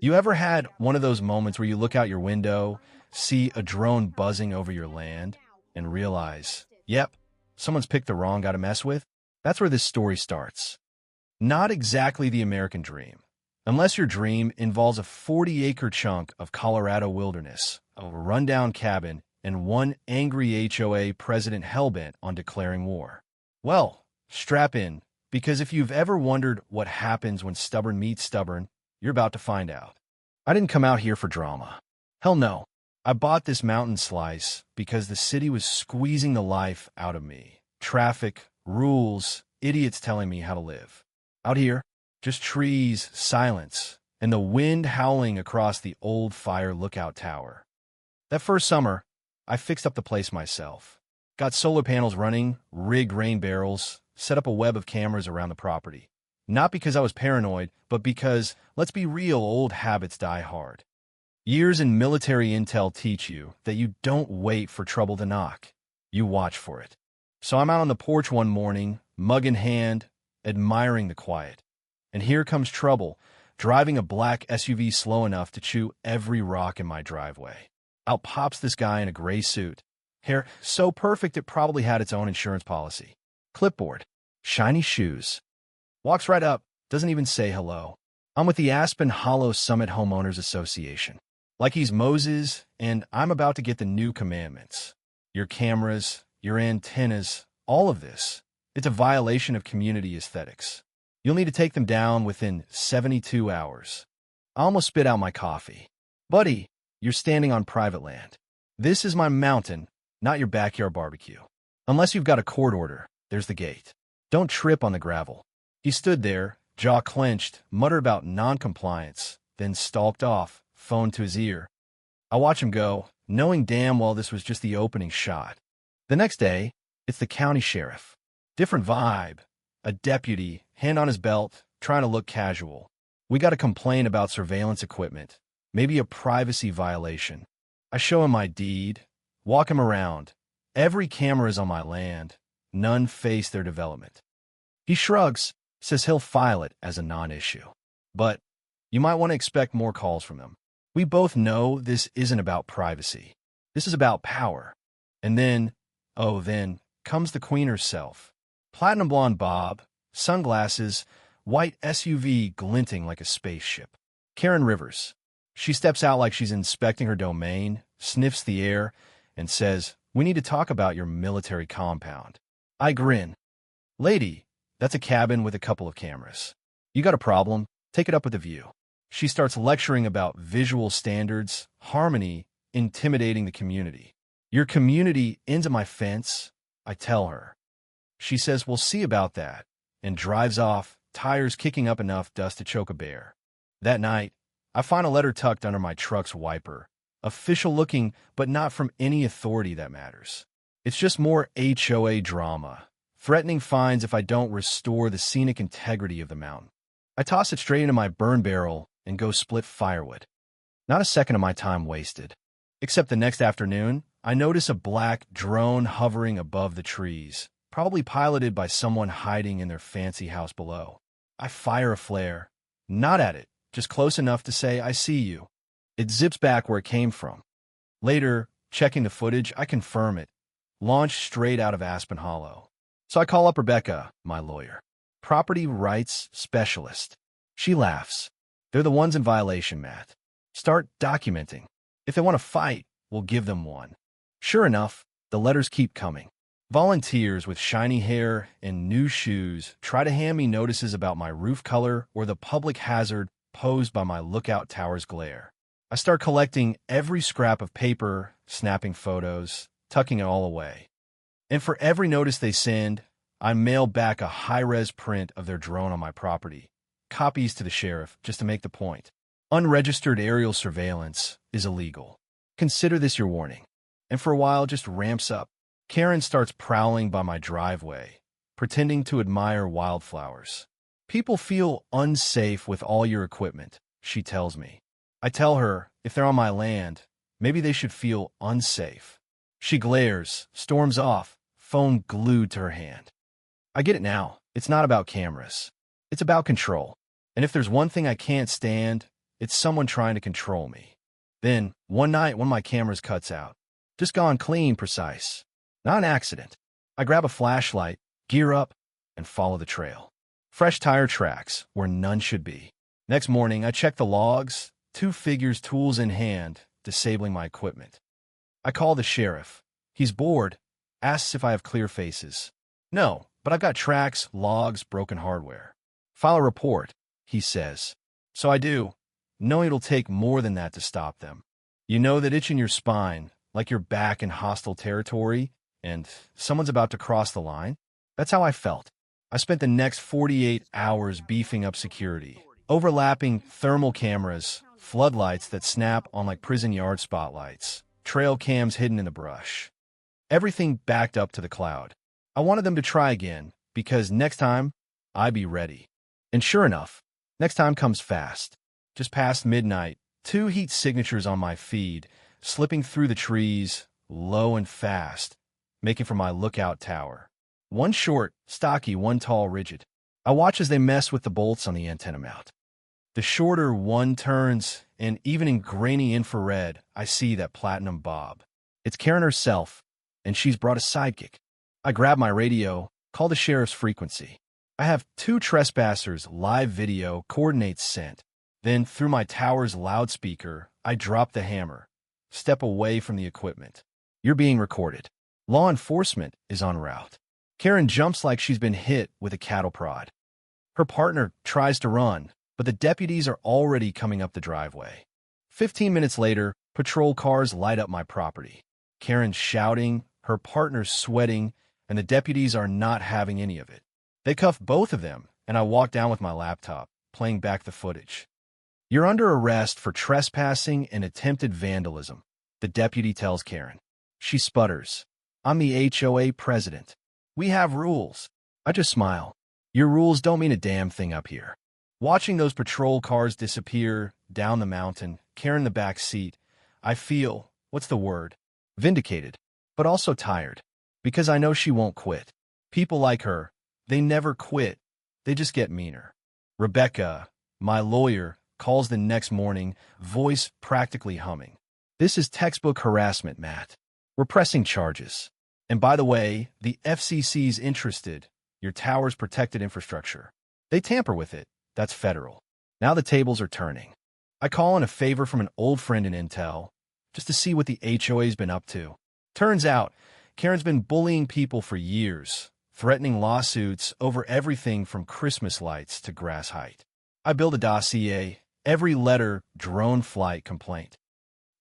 You ever had one of those moments where you look out your window, see a drone buzzing over your land, and realize, yep, someone's picked the wrong guy to mess with? That's where this story starts. Not exactly the American dream. Unless your dream involves a 40-acre chunk of Colorado wilderness, a rundown cabin, and one angry HOA president hellbent on declaring war. Well, strap in, because if you've ever wondered what happens when stubborn meets stubborn, you're about to find out. I didn't come out here for drama. Hell no. I bought this mountain slice because the city was squeezing the life out of me. Traffic, rules, idiots telling me how to live. Out here, just trees, silence, and the wind howling across the old fire lookout tower. That first summer, I fixed up the place myself. Got solar panels running, rigged rain barrels, set up a web of cameras around the property. Not because I was paranoid, but because, let's be real, old habits die hard. Years in military intel teach you that you don't wait for trouble to knock. You watch for it. So I'm out on the porch one morning, mug in hand, admiring the quiet. And here comes trouble, driving a black SUV slow enough to chew every rock in my driveway. Out pops this guy in a gray suit. Hair so perfect it probably had its own insurance policy. Clipboard. Shiny shoes. Walks right up, doesn't even say hello. I'm with the Aspen Hollow Summit Homeowners Association. Like he's Moses, and I'm about to get the new commandments. Your cameras, your antennas, all of this. It's a violation of community aesthetics. You'll need to take them down within 72 hours. I almost spit out my coffee. Buddy, you're standing on private land. This is my mountain, not your backyard barbecue. Unless you've got a court order, there's the gate. Don't trip on the gravel. He stood there, jaw clenched, muttered about non-compliance, then stalked off, phone to his ear. I watch him go, knowing damn well this was just the opening shot. The next day, it's the county sheriff. Different vibe. A deputy, hand on his belt, trying to look casual. We got a complaint about surveillance equipment, maybe a privacy violation. I show him my deed, walk him around. Every camera is on my land. None face their development. He shrugs, says he'll file it as a non-issue. But you might want to expect more calls from him. We both know this isn't about privacy. This is about power. And then, then comes the queen herself. Platinum blonde bob, sunglasses, white SUV glinting like a spaceship. Karen Rivers. She steps out like she's inspecting her domain, sniffs the air, and says, "We need to talk about your military compound." I grin. "Lady, that's a cabin with a couple of cameras. You got a problem? Take it up with the view." She starts lecturing about visual standards, harmony, intimidating the community. "Your community ends at my fence," I tell her. She says, "We'll see about that," and drives off, tires kicking up enough dust to choke a bear. That night, I find a letter tucked under my truck's wiper. Official looking, but not from any authority that matters. It's just more HOA drama, threatening fines if I don't restore the scenic integrity of the mountain. I toss it straight into my burn barrel and go split firewood. Not a second of my time wasted. Except the next afternoon, I notice a black drone hovering above the trees, probably piloted by someone hiding in their fancy house below. I fire a flare, not at it, just close enough to say, "I see you." It zips back where it came from. Later, checking the footage, I confirm it. Launched straight out of Aspen Hollow. So I call up Rebecca, my lawyer. Property rights specialist. She laughs. "They're the ones in violation, Matt. Start documenting. If they want to fight, we'll give them one." Sure enough, the letters keep coming. Volunteers with shiny hair and new shoes try to hand me notices about my roof color or the public hazard posed by my lookout tower's glare. I start collecting every scrap of paper, snapping photos, tucking it all away. And for every notice they send, I mail back a high-res print of their drone on my property, copies to the sheriff, just to make the point. Unregistered aerial surveillance is illegal. Consider this your warning. And for a while, just ramps up. Karen starts prowling by my driveway, pretending to admire wildflowers. "People feel unsafe with all your equipment," she tells me. I tell her, if they're on my land, maybe they should feel unsafe. She glares, storms off, phone glued to her hand. I get it now. It's not about cameras. It's about control. And if there's one thing I can't stand, It's someone trying to control me. Then, one night, one of my cameras cuts out. Just gone clean, precise. Not an accident. I grab a flashlight, gear up, and follow the trail. Fresh tire tracks where none should be. Next morning, I check the logs, two figures, tools in hand, disabling my equipment. I call the sheriff. He's bored, asks if I have clear faces. No, but I've got tracks, logs, broken hardware. File a report, he says. So I do, knowing it'll take more than that to stop them. You know that itch in your spine, like you're back in hostile territory, and someone's about to cross the line? That's how I felt. I spent the next 48 hours beefing up security, overlapping thermal cameras, floodlights that snap on like prison yard spotlights, trail cams hidden in the brush. Everything backed up to the cloud. I wanted them to try again, because next time, I'd be ready. And sure enough, next time comes fast. Just past midnight, 2 heat signatures on my feed, slipping through the trees, low and fast, making for my lookout tower. One short, stocky, one tall, rigid. I watch as they mess with the bolts on the antenna mount. The shorter one turns, and even in grainy infrared, I see that platinum bob. It's Karen herself, and she's brought a sidekick. I grab my radio, call the sheriff's frequency. I have 2 trespassers, live video, coordinates sent. Then, through my tower's loudspeaker, I drop the hammer, step away from the equipment. You're being recorded. Law enforcement is en route. Karen jumps like she's been hit with a cattle prod. Her partner tries to run, but the deputies are already coming up the driveway. 15 minutes later, patrol cars light up my property. Karen's shouting, her partner's sweating, and the deputies are not having any of it. They cuff both of them, and I walk down with my laptop, playing back the footage. You're under arrest for trespassing and attempted vandalism, the deputy tells Karen. She sputters. I'm the HOA president. We have rules. I just smile. Your rules don't mean a damn thing up here. Watching those patrol cars disappear down the mountain, Karen in the back seat, I feel, what's the word? Vindicated, but also tired. Because I know she won't quit. People like her, they never quit. They just get meaner. Rebecca, my lawyer, calls the next morning, voice practically humming. This is textbook harassment, Matt. We're pressing charges. And by the way, the FCC's interested. Your tower's protected infrastructure. They tamper with it. That's federal. Now the tables are turning. I call in a favor from an old friend in Intel, just to see what the HOA's been up to. Turns out, Karen's been bullying people for years, threatening lawsuits over everything from Christmas lights to grass height. I build a dossier, every letter, drone flight complaint.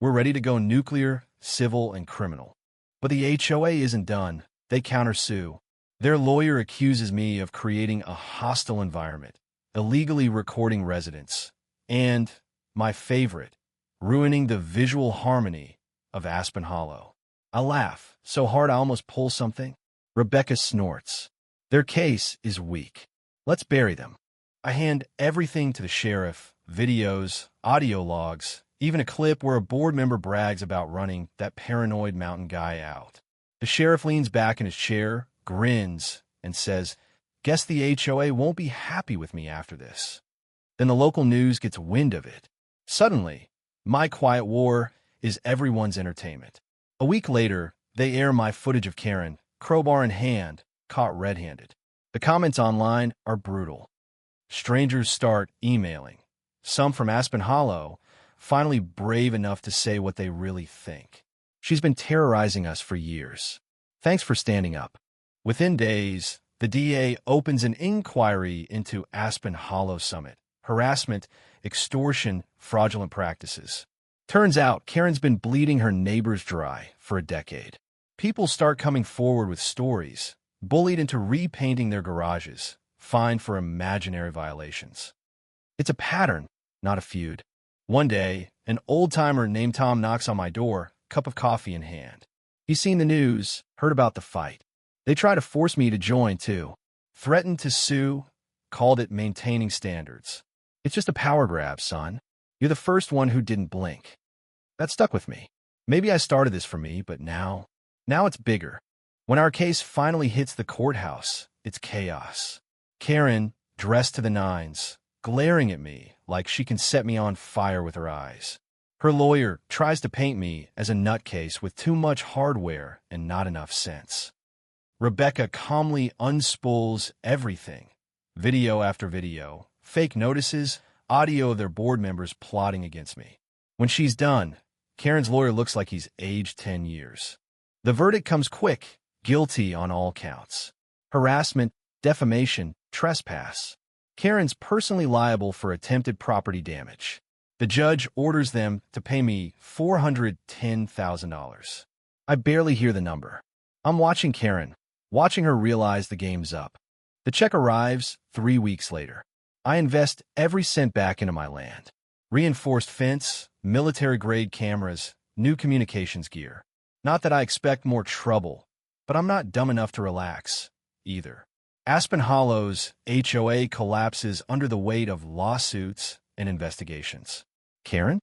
We're ready to go nuclear, civil, and criminal. But the HOA isn't done. They countersue. Their lawyer accuses me of creating a hostile environment, illegally recording residents, and, my favorite, ruining the visual harmony of Aspen Hollow. I laugh, so hard I almost pull something. Rebecca snorts. Their case is weak. Let's bury them. I hand everything to the sheriff, videos, audio logs, even a clip where a board member brags about running that paranoid mountain guy out. The sheriff leans back in his chair, grins, and says, "Guess the HOA won't be happy with me after this." Then the local news gets wind of it. Suddenly, my quiet war is everyone's entertainment. A week later, they air my footage of Karen, crowbar in hand, caught red-handed. The comments online are brutal. Strangers start emailing. Some from Aspen Hollow, finally brave enough to say what they really think. She's been terrorizing us for years. Thanks for standing up. Within days, the DA opens an inquiry into Aspen Hollow Summit, harassment, extortion, fraudulent practices. Turns out Karen's been bleeding her neighbors dry for a decade. People start coming forward with stories, bullied into repainting their garages, fined for imaginary violations. It's a pattern, not a feud. One day, an old-timer named Tom knocks on my door, cup of coffee in hand. He's seen the news, heard about the fight. They try to force me to join, too. Threatened to sue, called it maintaining standards. It's just a power grab, son. You're the first one who didn't blink. That stuck with me. Maybe I started this for me, but now it's bigger. When our case finally hits the courthouse, it's chaos. Karen, dressed to the nines, glaring at me like she can set me on fire with her eyes. Her lawyer tries to paint me as a nutcase with too much hardware and not enough sense. Rebecca calmly unspools everything. Video after video, fake notices, audio of their board members plotting against me. When she's done, Karen's lawyer looks like he's aged 10 years. The verdict comes quick, guilty on all counts. Harassment, defamation, trespass. Karen's personally liable for attempted property damage. The judge orders them to pay me $410,000. I barely hear the number. I'm watching Karen, watching her realize the game's up. The check arrives 3 weeks later. I invest every cent back into my land. Reinforced fence, military-grade cameras, new communications gear. Not that I expect more trouble, but I'm not dumb enough to relax, either. Aspen Hollow's HOA collapses under the weight of lawsuits and investigations. Karen?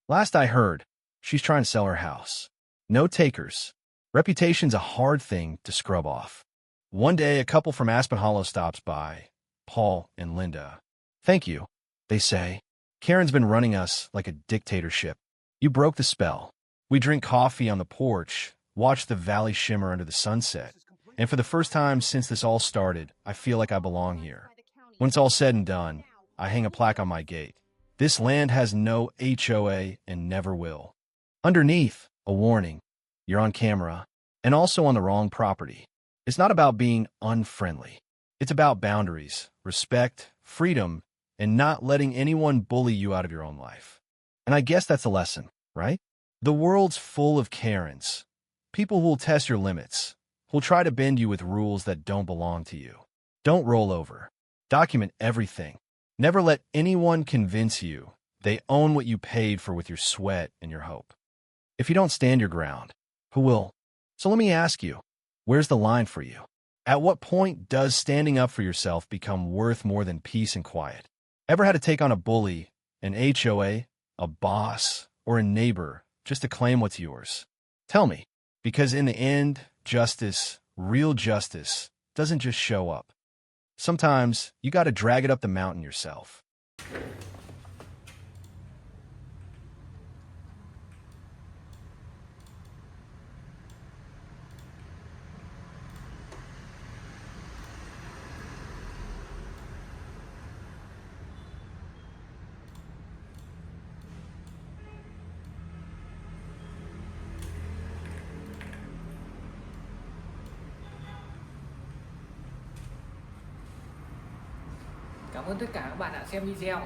Last I heard, she's trying to sell her house. No takers. Reputation's a hard thing to scrub off. One day, a couple from Aspen Hollow stops by, Paul and Linda. Thank you, they say. Karen's been running us like a dictatorship. You broke the spell. We drink coffee on the porch, watch the valley shimmer under the sunset, and for the first time since this all started, I feel like I belong here. When it's all said and done, I hang a plaque on my gate. This land has no HOA and never will. Underneath, a warning. You're on camera, and also on the wrong property. It's not about being unfriendly. It's about boundaries, respect, freedom, and not letting anyone bully you out of your own life. And I guess that's a lesson, right? The world's full of Karens. People who will test your limits, who'll try to bend you with rules that don't belong to you. Don't roll over. Document everything. Never let anyone convince you they own what you paid for with your sweat and your hope. If you don't stand your ground, who will? So let me ask you, where's the line for you? At what point does standing up for yourself become worth more than peace and quiet? Ever had to take on a bully, an HOA, a boss, or a neighbor just to claim what's yours? Tell me, because in the end, justice, real justice, doesn't just show up. Sometimes you got to drag it up the mountain yourself. Cảm ơn tất cả các bạn đã xem video.